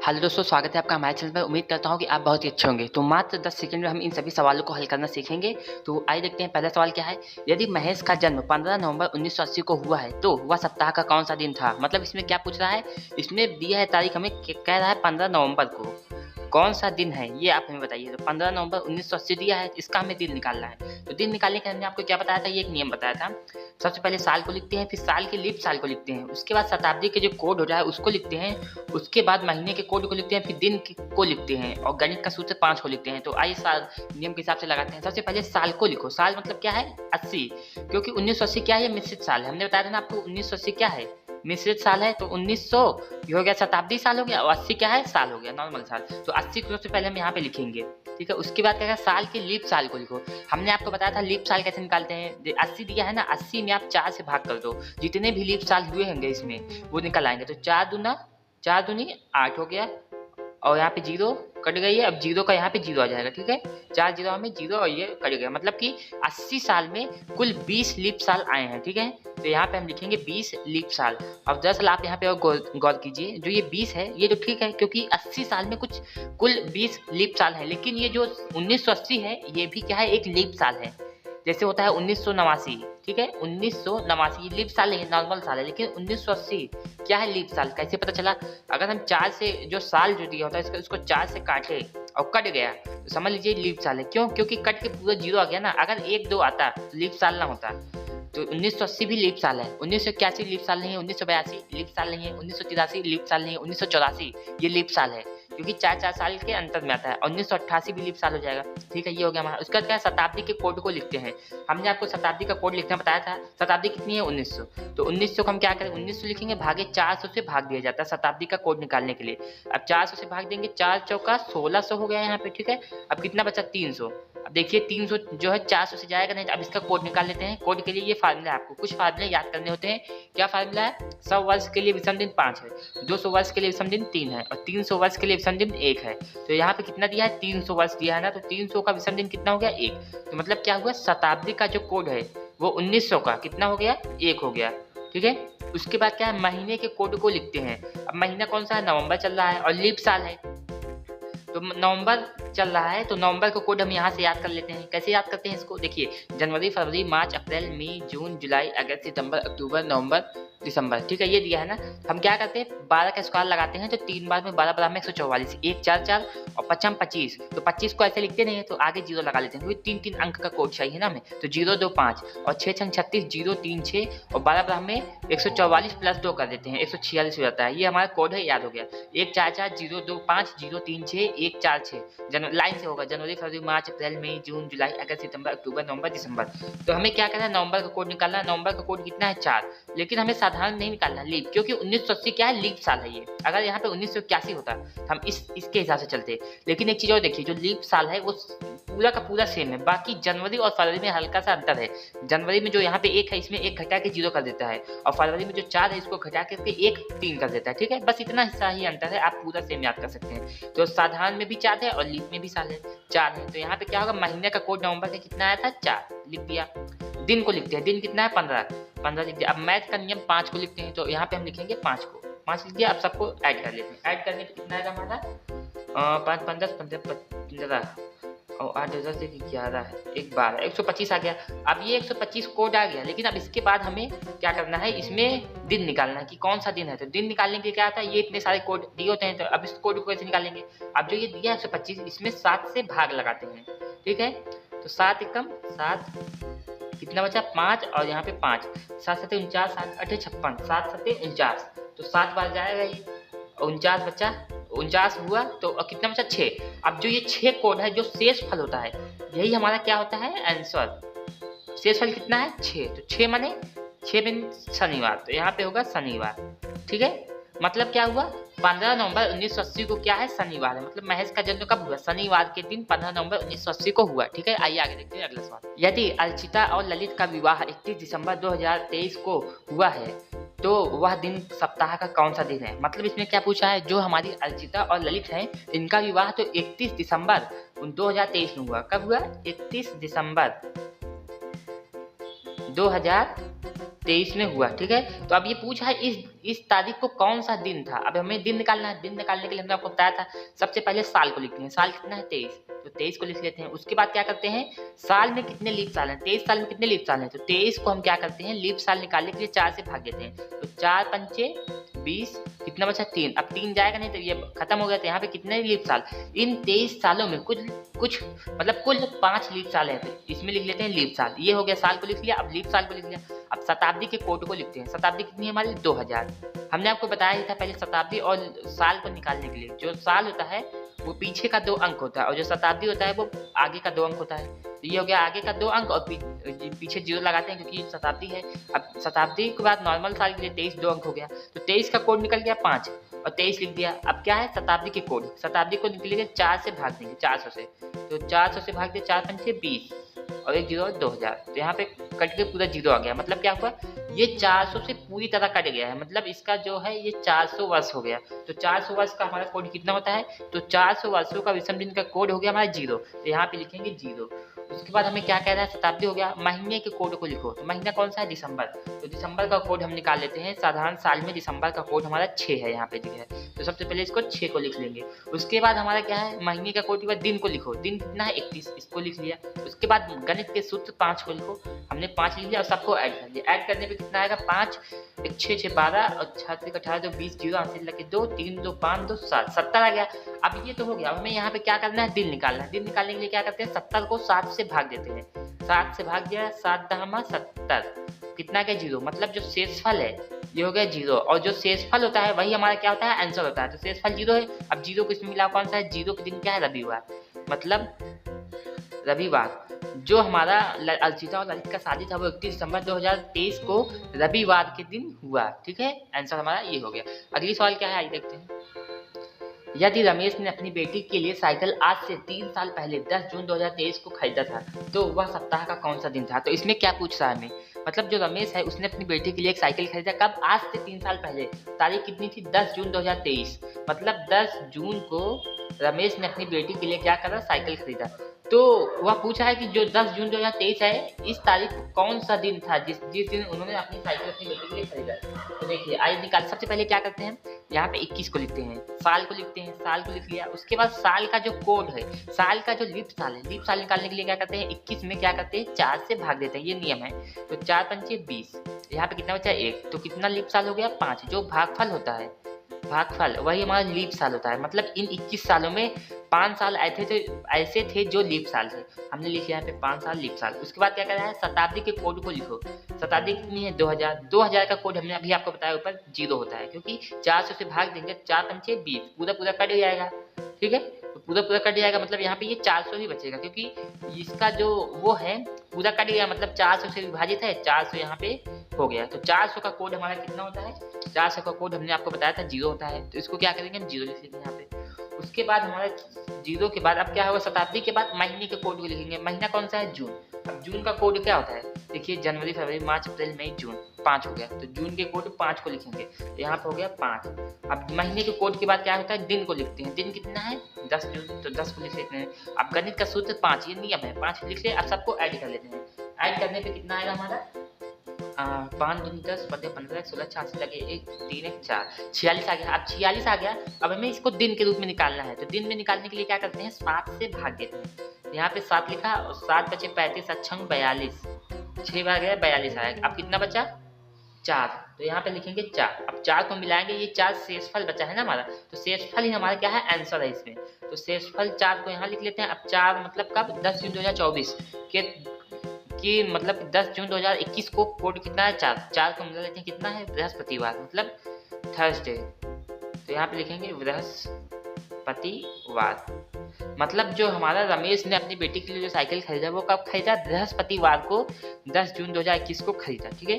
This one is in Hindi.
हेलो दोस्तों, स्वागत है आपका हमारे चैनल पर। उम्मीद करता हूँ कि आप बहुत ही अच्छे होंगे। तो मात्र 10 सेकंड में हम इन सभी सवालों को हल करना सीखेंगे। तो आइए देखते हैं पहला सवाल क्या है। यदि महेश का जन्म 15 नवंबर 1980 को हुआ है तो वह सप्ताह का कौन सा दिन था। मतलब इसमें क्या पूछ रहा है, इसमें दिया है तारीख, हमें कह रहा है 15 नवंबर को कौन सा दिन है ये आप हमें बताइए। तो 15 नवंबर 1980 दिया है, इसका हमें दिन निकालना है। तो दिन निकालने के हमने आपको क्या बताया था, ये एक नियम बताया था। सबसे पहले साल को लिखते हैं, फिर साल के लीप साल को लिखते हैं, उसके बाद शताब्दी के जो कोड हो रहा है उसको लिखते हैं, उसके बाद महीने के कोड को लिखते हैं, फिर दिन को लिखते हैं और गणित का सूत्र 5 को लिखते हैं। तो आइए साल नियम के हिसाब से लगाते हैं। सबसे पहले साल को लिखो। साल मतलब क्या है, 80, क्योंकि 1980 क्या है, ये मिश्रित साल है। हमने बताया था ना आपको 1980 क्या है, मिश्रित साल है। तो 1900 ये हो गया शताब्दी साल हो गया, और 80 क्या है, साल हो गया, नॉर्मल साल। तो 80 को सबसे पहले हम यहाँ पे लिखेंगे, ठीक है। उसके बाद क्या है, साल के लीप साल को लिखो। हमने आपको बताया था लीप साल कैसे निकालते हैं। 80 दिया है ना, 80 में आप 4 से भाग कर दो, जितने भी लीप साल हुए होंगे इसमें वो निकल आएंगे। तो 4 दूनी 8 हो गया, और यहाँ पे जीरो कट गई है। अब जीरो का यहाँ पे जीरो आ जाएगा, ठीक है। 4 जीरो में जीरो और ये कट गया, मतलब कि 80 साल में कुल 20 लीप साल आए हैं, ठीक है। तो यहाँ पे हम लिखेंगे 20 लीप साल। अब दरअसल आप यहाँ पे और गौर कीजिए, जो ये 20 है ये तो ठीक है, क्योंकि 80 साल में कुछ कुल 20 लीप साल है, लेकिन ये जो 1980 है ये भी क्या है, एक लीप साल है। जैसे होता है 1989, ठीक है, 1989 लीप साल नहीं है, नॉर्मल साल है। लेकिन 1980 क्या है, लीप साल। कैसे पता चला, अगर हम 4 से जो साल जो दिया होता है उसको 4 से काटे और कट गया तो समझ लीजिए लीप साल है। क्यों, क्योंकि कट के पूरा जीरो आ गया ना। अगर 1 2 आता तो लीप साल ना होता। तो 1980 भी लीप साल है, 1981 लीप साल नहीं है, 1982 लीप साल नहीं है, 1983 लीप साल नहीं है, 1984 ये लीप साल है, क्योंकि 4 साल के अंतर में आता है। और 1988 भी लीप साल हो जाएगा, ठीक है। ये हो गया हमारा। उसका क्या है, शताब्दी के कोड को लिखते हैं। हमने आपको शताब्दी का कोड लिखना बताया था। शताब्दी कितनी है, 1900। तो 1900 को हम क्या करें, 1900 लिखेंगे, भागे 400 से भाग दिया जाता है शताब्दी का कोड निकालने के लिए। अब 400 से भाग देंगे, 4 चौका 1600 हो गया यहाँ पे, ठीक है। अब कितना बचा, 300। अब देखिए 300 जो है 400 से जाएगा नहीं। अब इसका कोड निकाल लेते हैं। कोड के लिए ये फार्मूला है, आपको कुछ फार्मूले याद करने होते हैं। क्या फार्मूला है, 100 वर्ष के लिए विषम दिन 5 है, 200 वर्ष के लिए विषम दिन 3 है, और 300 वर्ष के लिए विषम दिन 1 है। तो यहाँ पे कितना दिया है, 300 वर्ष दिया है ना। तो 300 का विषम दिन कितना हो गया, 1। तो मतलब क्या हुआ, शताब्दी का जो कोड है वो 1900 का कितना हो गया, 1 हो गया, ठीक है। उसके बाद क्या है, महीने के कोड को लिखते हैं। अब महीना कौन सा है, नवंबर चल रहा है और लीप साल है, तो नवंबर चल रहा है। तो नवंबर का कोड हम यहाँ से याद कर लेते हैं। कैसे याद करते हैं इसको, देखिए, जनवरी, फरवरी, मार्च, अप्रैल, मई, जून, जुलाई, अगस्त, सितंबर, अक्टूबर, नवंबर, दिसंबर, ठीक है। ये दिया है ना। हम क्या करते हैं, 12 का स्क्वायर लगाते हैं। तो 3 बार में 12 बराबर में 144, 1 4 4 और 5 25। तो 25 को ऐसे लिखते नहीं है, तो आगे जीरो लगा लेते हैं, क्योंकि 3 अंक का कोड चाहिए ना हमें। तो 0 2 5 और 6 6 36, 0 3 6 और 12 बराबर में 144 प्लस 2 कर देते हैं, 146 हो जाता है। ये हमारा कोड है, याद हो गया। 1 4 4 0 2 5 0 3 6 1 4 6 लाइन से होगा, जनवरी, फरवरी, मार्च, अप्रैल, मई, जून, जुलाई, अगस्त, सितंबर, अक्टूबर, नवंबर, दिसंबर। तो हमें क्या करना है, नवंबर का कोड निकालना है। नवंबर का कोड कितना है, 4। लेकिन हमें साधारण नहीं निकालना लीप, क्योंकि 1980 क्या है, लीप साल है ये। अगर यहाँ पे 1981 होता हम इसके हिसाब से चलते। लेकिन एक चीज और देखिए, जो लीप साल है वो पूरा का पूरा सेम है। बाकी जनवरी और फरवरी में हल्का सा अंतर है। जनवरी में जो यहाँ पे 1 है, इसमें 1 घटा के 0 कर देता है, और फरवरी में जो 4 है इसको घटा के 1 3 कर देता है, ठीक है। बस इतना हिस्सा ही अंतर है, आप पूरा सेम याद कर सकते हैं। तो साधारण में भी 4 है और लीप में भी साल है 4 है। तो यहाँ पे क्या होगा, महीने का कोड नवंबर का कितना आया था, 4 लिख दिया। दिन को लिखते हैं, दिन कितना है, 15 लिख दिया। अब मैथ का नियम 5 को लिखते हैं, तो यहाँ पे हम लिखेंगे 5 को, 5 लिख दिया। अब सबको ऐड कर लेते हैं। ऐड करने पे कितना आएगा हमारा, 5 5 10 15 और 8 10 से 11 1 12 125 आ गया। अब ये 125 कोड आ गया, लेकिन अब इसके बाद हमें क्या करना है, इसमें दिन निकालना है कि कौन सा दिन है। तो दिन निकालने के लिए क्या आता है, ये इतने सारे कोड दिए होते हैं। तो अब इस कोड को कैसे निकालेंगे, अब जो ये दिया है 125, इसमें 7 से भाग लगाते हैं, ठीक है। तो 7 एकम 7, कितना बचा, 5 और यहाँ पे 5, 7 7 49, 7 8 56, 7 7 49। तो 7 बार जाएगा ये, 49 बचा, 49 हुआ। तो कितना बचा, 6। अब जो ये 6 कोड है, जो शेष फल होता है, यही हमारा क्या होता है, आंसर। शेष फल कितना है, 6। तो 6 माने 6 दिन शनिवार, तो यहाँ पे होगा शनिवार, ठीक है। मतलब क्या हुआ, 15 नवंबर 1980 को क्या है, शनिवार है। मतलब महेश का जन्म कब हुआ, शनिवार के दिन 15 नवंबर 1980 को हुआ, ठीक है। आइए आगे देखते हैं अगला सवाल। यदि अर्चिता और ललित का विवाह 31 दिसंबर 2023 को हुआ है तो वह दिन सप्ताह का कौन सा दिन है। मतलब इसमें क्या पूछा है, जो हमारी अर्चिता और ललित हैं इनका विवाह तो 31 दिसंबर 2023 में हुआ। कब हुआ, 31 दिसंबर 2023 23 में हुआ, ठीक है। तो अब ये पूछा है इस तारीख को कौन सा दिन था। अब हमें दिन निकालना है। दिन निकालने के लिए हमने आपको बताया था सबसे पहले साल को लिखते हैं। साल कितना है 23, तो 23 को लिख लेते हैं। उसके बाद क्या करते हैं, साल में कितने लीप साल हैं, 23 साल में कितने लीप साल हैं, तो 23 को हम क्या करते हैं लीप साल निकालने के लिए 4 से भाग देते हैं। तो 4 पंचे 20, कितना बचा 3। अब 3 जाएगा नहीं तो ये खत्म हो गया। तो यहाँ पे कितने लीप साल, इन 23 सालों में कुछ मतलब कुल 5 लीप साल है। तो इसमें लिख लेते हैं लीप साल। ये हो गया, साल को लिख लिया। अब लीप साल को लिख लिया। अब शताब्दी के कोड को लिखते हैं। शताब्दी कितनी है हमारी 2000। हमने आपको बताया ही था पहले शताब्दी और साल को निकालने के लिए जो साल होता है वो पीछे का 2 अंक होता है और जो शताब्दी होता है वो आगे का 2 अंक होता है। तो ये हो गया आगे का 2 अंक और पीछे 0 लगाते हैं क्योंकि शताब्दी है। अब शताब्दी के बाद नॉर्मल साल के लिए 23 2 अंक हो गया। तो 23 का कोड निकल गया 5 और 23 लिख दिया। अब क्या है शताब्दी के कोड, शताब्दी को निकलेंगे 4 से भाग देंगे 400 से। तो 400 से भाग दे 4 पंचे 20 और एक 0 2000। तो यहाँ पे कट के पूरा 0 आ गया। मतलब क्या हुआ, ये 400 से पूरी तरह कट गया है। मतलब इसका जो है ये 400 वर्ष हो गया। तो 400 वर्ष का हमारा कोड कितना होता है, तो 400 वर्षों का विषम दिन का कोड हो गया हमारा 0। तो यहाँ पे लिखेंगे 0। उसके बाद हमें क्या कह रहा है, शताब्दी हो गया। महीने के कोड को लिखो। तो महीना कौन सा है, दिसंबर। तो दिसंबर का कोड हम निकाल लेते हैं। साधारण साल में दिसंबर का कोड हमारा 6 है, यहाँ पे दिख है। तो सबसे पहले इसको 6 को लिख लेंगे। उसके बाद हमारा क्या है, महीने का कोड के बाद दिन को लिखो। दिन कितना है 31, इसको लिख लिया। उसके बाद गणित के सूत्र 5 को लिखो। हमने 5 लिख लिया और सबको ऐड कर लिया। ऐड करने पे कितना आएगा 5 1 6 6 12 और 6 18 तो 20 0 आंसर लगे 2 3 2 5 2 7 70 आ गया। अब ये तो हो गया। हमें यहाँ पे क्या करना है, दिन निकालना है। दिन निकालने के लिए क्या करते हैं, 70 को 7 से भाग देते हैं। 7 से भाग दिया, 7 दहमा 70, कितना क्या 0। मतलब जो शेषफल है ये हो गया 0 और जो शेषफल होता है वही हमारा क्या होता है, आंसर होता है। तो शेषफल 0 है। अब 0 को इसमें मिला कौन सा है, 0 के दिन क्या है, रविवार। मतलब रविवार जो हमारा अर्चिता और ललित का शादी था वो 31 दिसंबर 2023 को रविवार के दिन हुआ, ठीक है। आंसर हमारा ये हो गया। अगली सवाल क्या है, आइए देखते हैं। यदि रमेश ने अपनी बेटी के लिए साइकिल आज से 3 साल पहले 10 जून 2023 को खरीदा था तो वह सप्ताह का कौन सा दिन था। तो इसमें क्या पूछ रहा है हमें, मतलब जो रमेश है उसने अपनी बेटी के लिए एक साइकिल खरीदा कब, आज से 3 साल पहले। तारीख कितनी थी, 10 जून 2023। मतलब 10 जून को रमेश ने अपनी बेटी के लिए क्या करा, साइकिल खरीदा। तो वह पूछा है कि जो 10 जून 2023 है इस तारीख कौन सा दिन था जिस दिन उन्होंने अपनी साइकिल अपनी बेटी के लिए खरीदा। तो देखिए आइए निकाल। सबसे पहले क्या करते हैं, यहाँ पे 21 को लिखते हैं, साल को लिखते हैं, साल को लिख लिया। उसके बाद साल का जो कोड है, साल का जो लीप साल है, लीप साल निकालने के लिए क्या करते हैं, 21 में क्या करते हैं 4 से भाग देते हैं, ये नियम है। तो 4 पंचे 20, यहाँ पे कितना बचा 1, तो कितना लीप साल हो गया 5। जो भागफल होता है, भागफल वही हमारा लीप साल होता है। मतलब इन 21 सालों में 5 साल ऐसे थे जो लीप साल थे। हमने लिखा यहाँ पे 5 साल लीप साल। उसके बाद क्या कर रहा है, शताब्दी के कोड को लिखो। शताब्दी कितनी है 2000। 2000 का कोड हमने अभी आपको बताया ऊपर 0 होता है क्योंकि 400 से भाग देंगे, 4 पंचे 20, पूरा पूरा कट जाएगा, ठीक है। तो पूरा पूरा कट जाएगा मतलब यहाँ पे ये 400 ही बचेगा क्योंकि इसका जो वो है पूरा कट गया। मतलब 400 से विभाजित है, 400 यहाँ पे हो गया। तो 400 का कोड हमारा कितना होता है, 400 का कोड हमने आपको बताया था 0 होता है। तो इसको क्या करेंगे हम 0 लिख लेंगे यहाँ पे। उसके बाद हमारा 0 के बाद अब क्या होगा, शताब्दी के बाद महीने के कोड को लिखेंगे। महीना कौन सा है, जून। अब जून का कोड क्या होता है, देखिए जनवरी फरवरी मार्च अप्रैल मई जून, 5 हो गया। तो जून के कोड 5 को लिखेंगे, तो यहाँ पे हो गया 5। अब महीने के कोड के बाद क्या होता है, दिन को लिखते हैं। दिन कितना है 10 जून, तो 10 को लिख लेते हैं। अब गणित का सूत्र 5, ये नियम है, 5 लिख ले। अब सबको ऐड कर लेते हैं। ऐड करने पे कितना आएगा हमारा 5 दूनी 10 बटे 15 16 86 लगे 1 3 1 4 46 आ गया। अब 46 आ गया। अब हमें इसको दिन के रूप में निकालना है। तो दिन में निकालने के लिए क्या करते हैं, 7 से भाग देते हैं। यहाँ पे 7 लिखा और 7 बचे 35 अच्छंग 42, 6 बार गया 42 आएगा। अब कितना बचा 4, तो यहाँ पे लिखेंगे 4। अब 4 को मिलाएंगे, ये 4 शेषफल बचा है ना हमारा, तो शेषफल ही हमारा क्या है, आंसर है इसमें। तो शेषफल 4 को यहाँ लिख लेते हैं। अब 4 मतलब कब, 10 जून 2024 कि मतलब 10 जून 2021 को कोड कितना है 4। 4 को मिला लेते हैं, कितना है बृहस्पतिवार, मतलब थर्सडे। तो यहाँ पे लिखेंगे बृहस्पतिवार। मतलब जो हमारा रमेश ने अपनी बेटी के लिए जो साइकिल खरीदा वो कब खरीदा, बृहस्पतिवार को 10 जून 2021 को खरीदा, ठीक है।